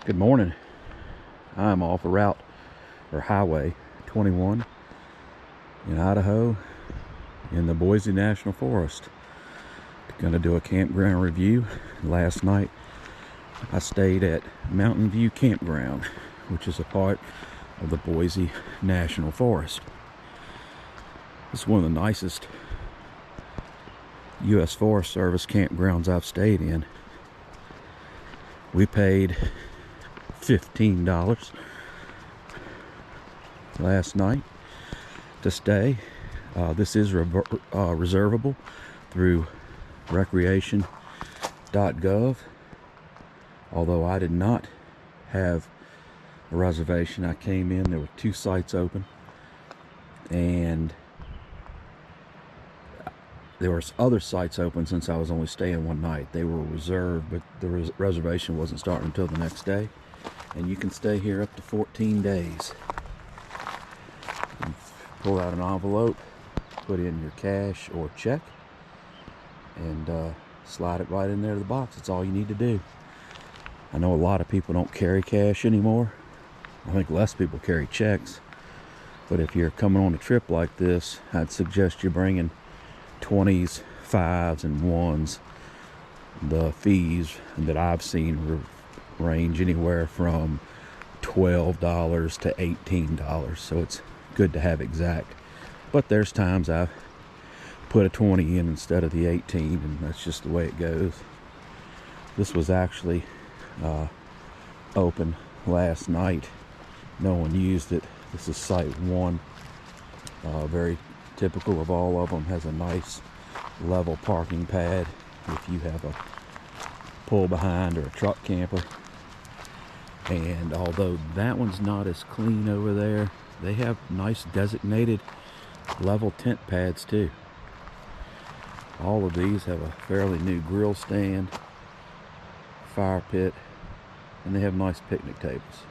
Good morning. I'm off a route or Highway 21 in Idaho in the Boise National Forest. Going to do a campground review. Last night I stayed at Mountain View Campground, which is a part of the Boise National Forest. It's one of the nicest US Forest Service campgrounds I've stayed in. We paid $15 last night to stay. This is reservable through recreation.gov. Although I did not have a reservation, I came in, there were 2 sites open, and there were other sites open since I was only staying one night. They were reserved, but the reservation wasn't starting until the next day. And you can stay here up to 14 days. You pull out an envelope, put in your cash or check, and slide it right in there to the box. That's all you need to do. I know a lot of people don't carry cash anymore. I think less people carry checks. But if you're coming on a trip like this, I'd suggest you bringing 20s, 5s, and 1s. The fees that I've seen range anywhere from $12 to $18, so it's good to have exact. But there's times I've put a 20 in instead of the 18, and that's just the way it goes. This was actually open last night. No one used it. This is site 1. Very typical of all of them. Has a nice level parking pad if you have a pull behind or a truck camper. And although that one's not as clean over there, they have nice designated level tent pads too. All of these have a fairly new grill stand, fire pit, and they have nice picnic tables.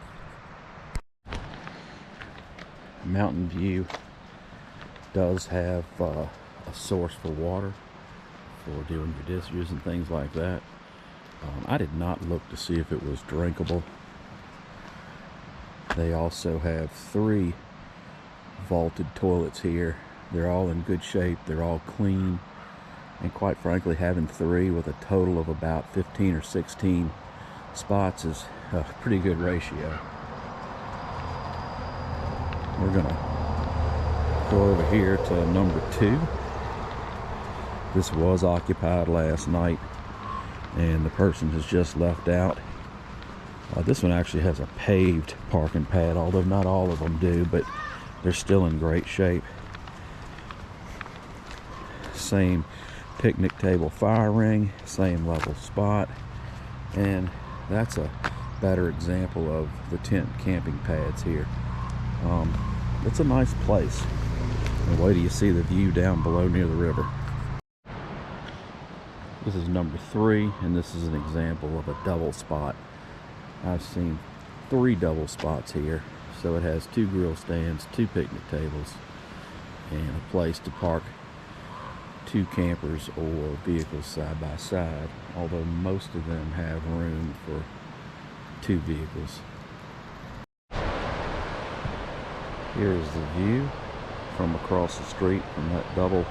Mountain View does have a source for water for doing your dishes and things like that. I did not look to see if it was drinkable. They also have 3 vaulted toilets here. They're all in good shape. They're all clean. And quite frankly, having 3 with a total of about 15 or 16 spots is a pretty good ratio. We're gonna go over here to number 2. This was occupied last night, and the person has just left out. This one actually has a paved parking pad, although not all of them do, but they're still in great shape. Same picnic table fire ring, same level spot, and that's a better example of the tent camping pads here. It's a nice place. And wait till you see the view down below near the river. This is number 3, and this is an example of a double spot. I've seen 3 double spots here. So it has 2 grill stands, 2 picnic tables, and a place to park 2 campers or vehicles side by side, although most of them have room for 2 vehicles. Here is the view from across the street from that double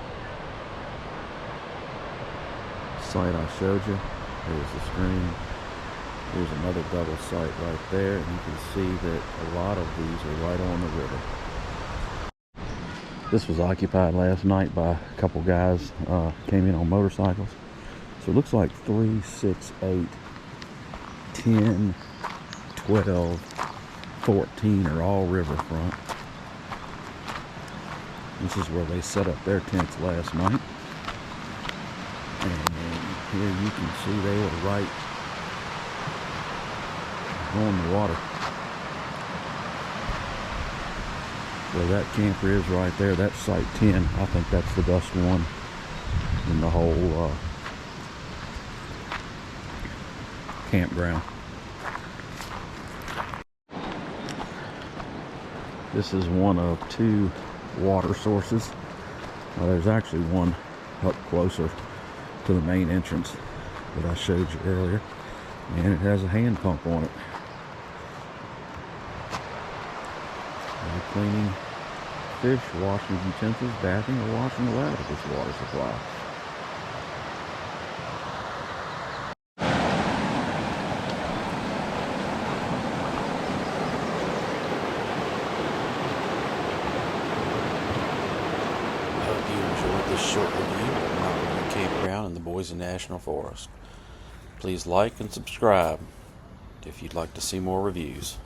site I showed you. There's the screen. There's another double site right there, and you can see that a lot of these are right on the river. This was occupied last night by a couple guys, came in on motorcycles. So it looks like 3, 6, 8, 10, 12, 14 are all riverfront. This is where they set up their tents last night. And here you can see they were right on the water. Where that camper is right there, that's site 10. I think that's the best one in the whole campground. This is one of 2 water sources. There's actually one up closer to the main entrance that I showed you earlier, and it has a hand pump on it. cleaning fish, washing utensils, bathing, or washing the well with this water supply. I hope you enjoyed this short review of Mountain View Campground in the Boise National Forest. Please like and subscribe if you'd like to see more reviews.